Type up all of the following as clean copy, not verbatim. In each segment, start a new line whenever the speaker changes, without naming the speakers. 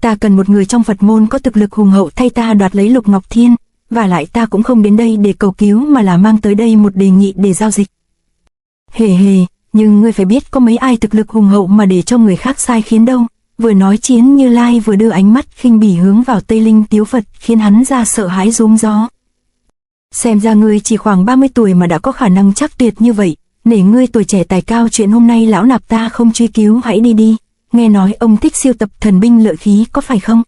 Ta cần một người trong Phật môn có thực lực hùng hậu thay ta đoạt lấy Lục Ngọc Thiên, và lại ta cũng không đến đây để cầu cứu mà là mang tới đây một đề nghị để giao dịch. Hề hề, nhưng ngươi phải biết có mấy ai thực lực hùng hậu mà để cho người khác sai khiến đâu. Vừa nói Chiến Như Lai vừa đưa ánh mắt khinh bỉ hướng vào Tây Linh Tiếu Phật, khiến hắn ra sợ hãi rúm gió. Xem ra ngươi chỉ khoảng 30 tuổi mà đã có khả năng chắc tuyệt như vậy, nể ngươi tuổi trẻ tài cao, chuyện hôm nay lão nạp ta không truy cứu, hãy đi đi. Nghe nói ông thích siêu tập thần binh lợi khí có phải không?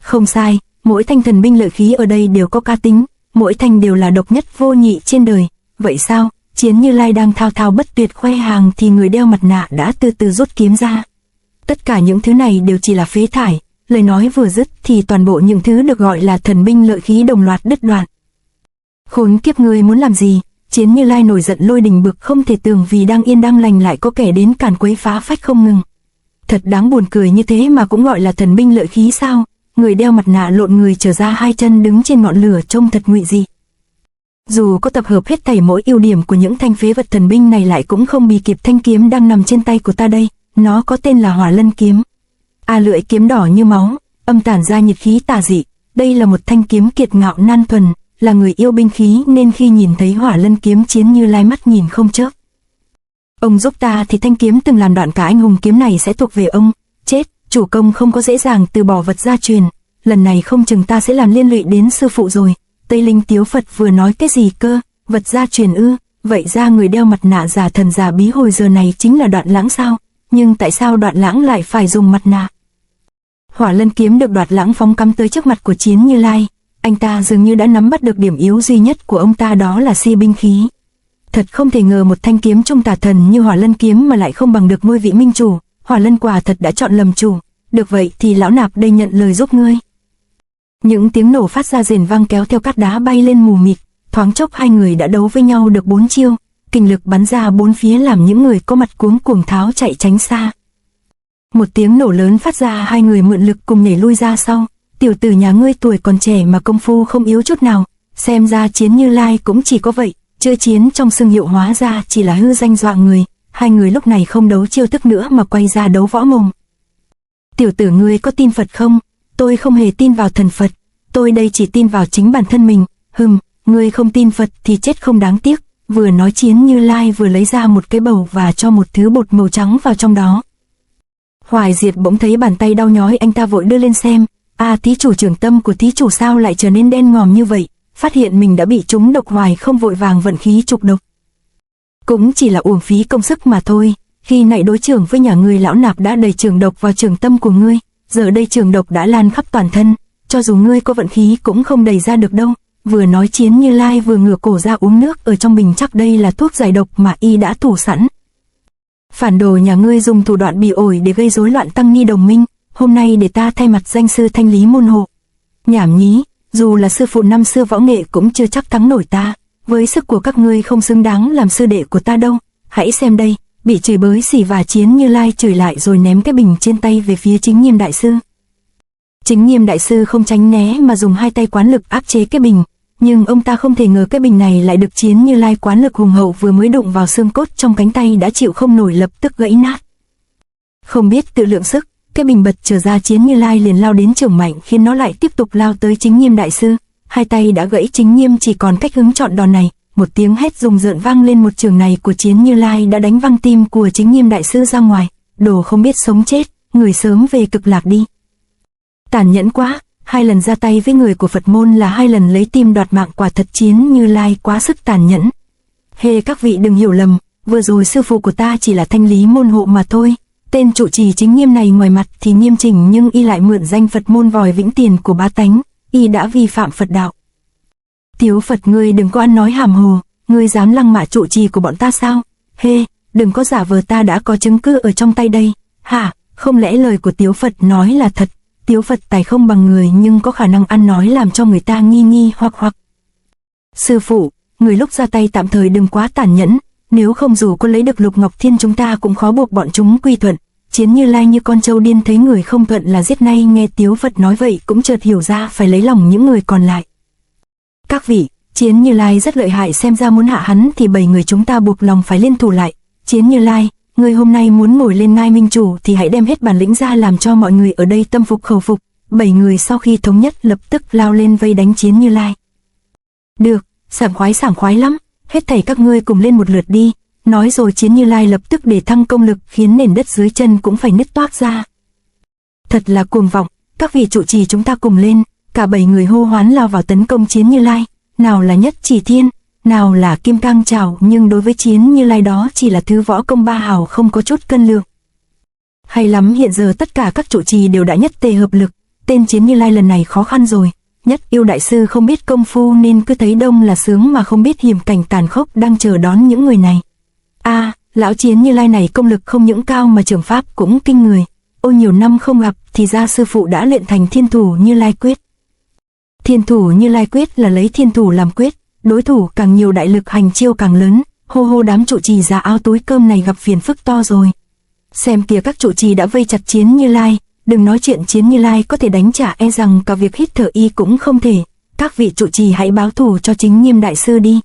Không sai, mỗi thanh thần binh lợi khí ở đây đều có cá tính, mỗi thanh đều là độc nhất vô nhị trên đời. Vậy sao? Chiến Như Lai đang thao thao bất tuyệt khoe hàng thì người đeo mặt nạ đã từ từ rút kiếm ra. Tất cả những thứ này đều chỉ là phế thải, lời nói vừa dứt thì toàn bộ những thứ được gọi là thần binh lợi khí đồng loạt đứt đoạn. Khốn kiếp, ngươi muốn làm gì? Chiến Như Lai nổi giận lôi đình bực không thể tưởng, vì đang yên đang lành lại có kẻ đến càn quấy phá phách không ngừng. Thật đáng buồn cười, như thế mà cũng gọi là thần binh lợi khí sao? Người đeo mặt nạ lộn người trở ra hai chân đứng trên ngọn lửa trông thật ngụy dị. Dù có tập hợp hết thảy mỗi ưu điểm của những thanh phế vật thần binh này lại cũng không bì kịp thanh kiếm đang nằm trên tay của ta đây. Nó có tên là Hỏa Lân kiếm. Lưỡi kiếm đỏ như máu, âm tản ra nhiệt khí tà dị. Đây là một thanh kiếm kiệt ngạo nan thuần, là người yêu binh khí nên khi nhìn thấy Hỏa Lân kiếm, Chiến Như Lai mắt nhìn không chớp. Ông giúp ta thì thanh kiếm từng làm đoạn cả anh hùng kiếm này sẽ thuộc về ông. Chết, chủ công không có dễ dàng từ bỏ vật gia truyền. Lần này không chừng ta sẽ làm liên lụy đến sư phụ rồi. Tây Linh Tiếu Phật vừa nói cái gì cơ? Vật gia truyền ư? Vậy ra người đeo mặt nạ giả thần giả bí hồi giờ này chính là Đoạn Lãng sao? Nhưng tại sao Đoạn Lãng lại phải dùng mặt nạ? Hỏa Lân kiếm được Đoạn Lãng phóng cắm tới trước mặt của Chiến Như Lai. Anh ta dường như đã nắm bắt được điểm yếu duy nhất của ông ta, đó là si binh khí. Thật không thể ngờ một thanh kiếm trung tà thần như Hỏa Lân kiếm mà lại không bằng được ngôi vị minh chủ. Hỏa Lân quả thật đã chọn lầm chủ. Được vậy thì lão nạp đây nhận lời giúp ngươi. Những tiếng nổ phát ra rền vang kéo theo cát đá bay lên mù mịt. Thoáng chốc hai người đã đấu với nhau được 4 chiêu. Kình lực bắn ra bốn phía làm những người có mặt cuống cuồng tháo chạy tránh xa. Một tiếng nổ lớn phát ra, hai người mượn lực cùng nhảy lui ra sau. Tiểu tử nhà ngươi tuổi còn trẻ mà công phu không yếu chút nào. Xem ra Chiến Như Lai cũng chỉ có vậy. Chữ chiến trong xương hiệu hóa ra chỉ là hư danh dọa người. Hai người lúc này không đấu chiêu thức nữa mà quay ra đấu võ mồm. Tiểu tử ngươi có tin Phật không? Tôi không hề tin vào thần Phật. Tôi đây chỉ tin vào chính bản thân mình. Ngươi không tin Phật thì chết không đáng tiếc. Vừa nói Chiến Như Lai vừa lấy ra một cái bầu và cho một thứ bột màu trắng vào trong đó. Hoài Diệt bỗng thấy bàn tay đau nhói, anh ta vội đưa lên xem. Thí chủ, trưởng tâm của thí chủ sao lại trở nên đen ngòm như vậy? Phát hiện mình đã bị trúng độc, Hoài không vội vàng vận khí trục độc. Cũng chỉ là uổng phí công sức mà thôi. Khi nãy đối trưởng với nhà ngươi, lão nạp đã đẩy trường độc vào trường tâm của ngươi. Giờ đây trường độc đã lan khắp toàn thân. Cho dù ngươi có vận khí cũng không đẩy ra được đâu. Vừa nói Chiến Như Lai vừa ngửa cổ ra uống nước ở trong bình, chắc đây là thuốc giải độc mà y đã thủ sẵn. Phản đồ nhà ngươi dùng thủ đoạn bị ổi để gây rối loạn tăng ni đồng minh. Hôm nay để ta thay mặt danh sư thanh lý môn hộ. Nhảm nhí, dù là sư phụ năm xưa võ nghệ cũng chưa chắc thắng nổi ta. Với sức của các ngươi không xứng đáng làm sư đệ của ta đâu. Hãy xem đây. Bị chửi bới xỉ vả, Chiến Như Lai chửi lại rồi ném cái bình trên tay về phía Chính Nghiêm đại sư. Chính Nghiêm đại sư không tránh né mà dùng hai tay quán lực áp chế cái bình. Nhưng ông ta không thể ngờ cái bình này lại được Chiến Như Lai quán lực hùng hậu, vừa mới đụng vào xương cốt trong cánh tay đã chịu không nổi, lập tức gãy nát. Không biết tự lượng sức, cái bình bật trở ra, Chiến Như Lai liền lao đến chưởng mạnh khiến nó lại tiếp tục lao tới Chính Nghiêm đại sư. Hai tay đã gãy, Chính Nghiêm chỉ còn cách hứng chọn đòn này. Một tiếng hét rùng rợn vang lên, một chưởng này của Chiến Như Lai đã đánh văng tim của Chính Nghiêm đại sư ra ngoài. Đồ không biết sống chết, người sớm về cực lạc đi. Tàn nhẫn quá, 2 lần ra tay với người của Phật môn là 2 lần lấy tim đoạt mạng, quả thật Chiến Như Lai quá sức tàn nhẫn. Các vị đừng hiểu lầm, vừa rồi sư phụ của ta chỉ là thanh lý môn hộ mà thôi. Tên trụ trì Chính Nghiêm này ngoài mặt thì nghiêm chỉnh nhưng y lại mượn danh Phật môn vòi vĩnh tiền của bá tánh, y đã vi phạm Phật đạo. Tiếu Phật, ngươi đừng có ăn nói hàm hồ, ngươi dám lăng mạ trụ trì của bọn ta sao? Đừng có giả vờ, ta đã có chứng cứ ở trong tay đây. Không lẽ lời của Tiếu Phật nói là thật? Tiếu Phật tài không bằng người nhưng có khả năng ăn nói làm cho người ta nghi hoặc. Sư phụ, người lúc ra tay tạm thời đừng quá tàn nhẫn, nếu không dù có lấy được Lục Ngọc Thiên chúng ta cũng khó buộc bọn chúng quy thuận. Chiến Như Lai như con trâu điên thấy người không thuận là giết ngay. Nghe Tiếu Phật nói vậy cũng chợt hiểu ra phải lấy lòng những người còn lại. Các vị, Chiến Như Lai rất lợi hại, xem ra muốn hạ hắn thì 7 người chúng ta buộc lòng phải liên thủ lại. Chiến Như Lai, ngươi hôm nay muốn ngồi lên ngai minh chủ thì hãy đem hết bản lĩnh ra làm cho mọi người ở đây tâm phục khẩu phục. 7 người sau khi thống nhất lập tức lao lên vây đánh Chiến Như Lai. Được, sảng khoái lắm, hết thảy các ngươi cùng lên một lượt đi. Nói rồi Chiến Như Lai lập tức để thăng công lực khiến nền đất dưới chân cũng phải nứt toác ra. Thật là cuồng vọng, các vị trụ trì chúng ta cùng lên. Cả 7 người hô hoán lao vào tấn công Chiến Như Lai. Nào là Nhất Chỉ Thiên, nào là Kim Cang Trảo, nhưng đối với Chiến Như Lai đó chỉ là thứ võ công ba hào không có chút cân lượng. Hay lắm, hiện giờ tất cả các trụ trì đều đã nhất tề hợp lực. Tên Chiến Như Lai lần này khó khăn rồi. Nhất Yêu đại sư không biết công phu nên cứ thấy đông là sướng mà không biết hiểm cảnh tàn khốc đang chờ đón những người này. Lão Chiến Như Lai này công lực không những cao mà trường pháp cũng kinh người. Ôi nhiều năm không gặp thì ra sư phụ đã luyện thành Thiên Thủ Như Lai Quyết. Thiên Thủ Như Lai Quyết là lấy thiên thủ làm quyết, đối thủ càng nhiều đại lực hành chiêu càng lớn. Hô đám trụ trì già áo túi cơm này gặp phiền phức to rồi. Xem kìa, các trụ trì đã vây chặt Chiến Như Lai. Đừng nói chuyện Chiến Như Lai có thể đánh trả, e rằng cả việc hít thở y cũng không thể. Các vị trụ trì hãy báo thù cho Chính Nghiêm đại sư đi.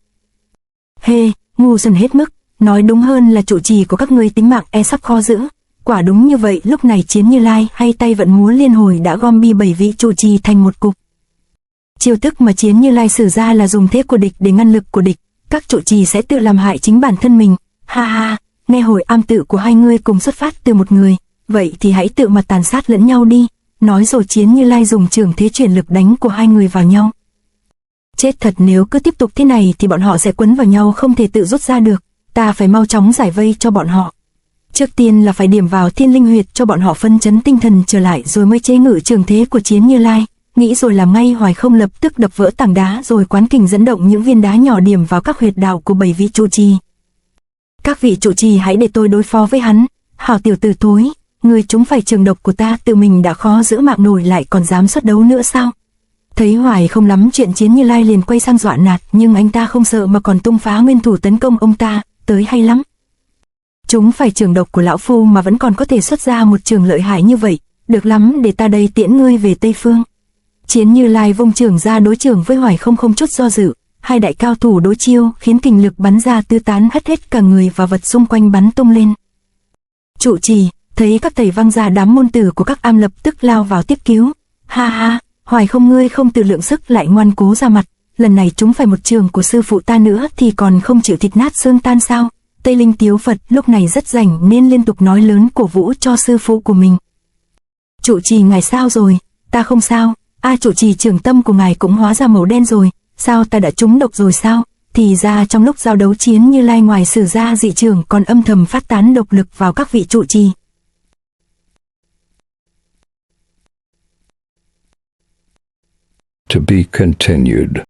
Ngu xuẩn hết mức. Nói đúng hơn là trụ trì của các ngươi tính mạng e sắp khó giữ. Quả đúng như vậy, lúc này Chiến Như Lai hay tay vận múa liên hồi đã gom bi 7 vị trụ trì thành một cục. Chiêu thức mà Chiến Như Lai sử ra là dùng thế của địch để ngăn lực của địch. Các trụ trì sẽ tự làm hại chính bản thân mình. Nghe hồi am tự của hai ngươi cùng xuất phát từ một người. Vậy thì hãy tự mà tàn sát lẫn nhau đi. Nói rồi Chiến Như Lai dùng trường thế chuyển lực đánh của hai người vào nhau. Chết thật, nếu cứ tiếp tục thế này thì bọn họ sẽ quấn vào nhau không thể tự rút ra được. Ta phải mau chóng giải vây cho bọn họ. Trước tiên là phải điểm vào Thiên Linh Huyệt cho bọn họ phân chấn tinh thần trở lại, rồi mới chế ngự trường thế của Chiến Như Lai. Nghĩ rồi làm ngay, Hoài Không lập tức đập vỡ tảng đá rồi quán kình dẫn động những viên đá nhỏ điểm vào các huyệt đạo của 7 vị trụ trì. Các vị trụ trì hãy để tôi đối phó với hắn. Hảo tiểu tử thối, người chúng phải trường độc của ta, tự mình đã khó giữ mạng nổi lại còn dám xuất đấu nữa sao? Thấy Hoài Không lắm chuyện, Chiến Như Lai liền quay sang dọa nạt, nhưng anh ta không sợ mà còn tung phá nguyên thủ tấn công ông ta. Tới hay lắm. Chúng phải trường độc của lão phu mà vẫn còn có thể xuất ra một trường lợi hại như vậy. Được lắm, để ta đây tiễn ngươi về Tây Phương. Chiến Như Lai vung trường ra đối trường với Hoài Không không chút do dự. Hai đại cao thủ đối chiêu khiến kình lực bắn ra tứ tán, hất hết cả người và vật xung quanh bắn tung lên. Trụ trì thấy các thầy văng ra, đám môn tử của các am lập tức lao vào tiếp cứu. Hoài Không, ngươi không tự lượng sức lại ngoan cố ra mặt. Lần này chúng phải một trường của sư phụ ta nữa thì còn không chịu thịt nát xương tan sao? Tây Linh Tiếu Phật lúc này rất rảnh nên liên tục nói lớn cổ vũ cho sư phụ của mình. Trụ trì ngài sao rồi? Ta không sao. Trụ trì, trường tâm của ngài cũng hóa ra màu đen rồi. Sao, ta đã trúng độc rồi sao? Thì ra trong lúc giao đấu, Chiến Như Lai ngoài sử ra dị trường còn âm thầm phát tán độc lực vào các vị trụ trì.
To be continued.